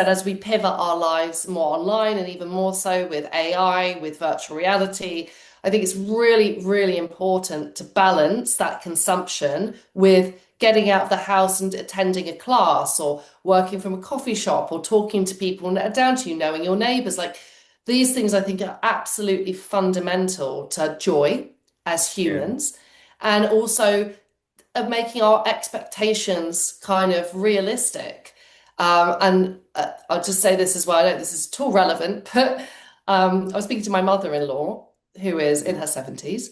as we pivot our lives more online and even more so with AI, with virtual reality, I think it's really, really important to balance that consumption with getting out of the house and attending a class or working from a coffee shop or talking to people down to you, knowing your neighbors. Like these things, I think, are absolutely fundamental to joy as Yeah. humans. And also of making our expectations kind of realistic. And I'll just say this as well. I know this is at all relevant, but I was speaking to my mother-in-law, who is in Mhm. her 70s.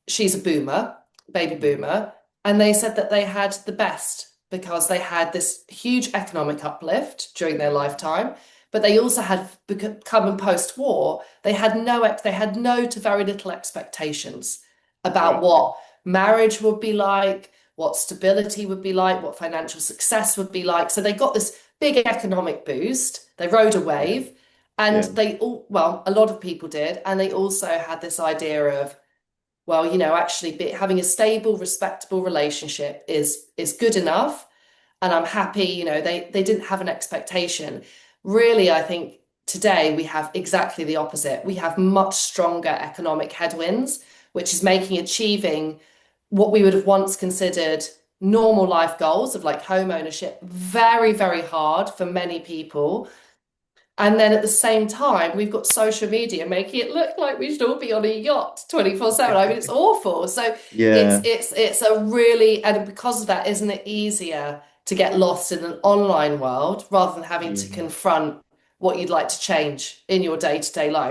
She's a boomer, baby Mhm. boomer, and they said that they had the best because they had this huge economic uplift during their lifetime, but they also had come and post-war, they had no to very little expectations about Right. what marriage would be like, what stability would be like, what financial success would be like. So they got this big economic boost. They rode a Yeah. wave, and Yeah. they all, well, a lot of people did, and they also had this idea of, well, actually having a stable, respectable relationship is good enough, and I'm happy. They didn't have an expectation. Really, I think today we have exactly the opposite. We have much stronger economic headwinds, which is making achieving what we would have once considered normal life goals of like home ownership very, very hard for many people. And then at the same time, we've got social media making it look like we should all be on a yacht 24/7. I mean, it's awful. So it's Yeah. it's it's a really, and because of that, isn't it easier to get lost in an online world rather than having to Yeah. confront what you'd like to change in your day-to-day life?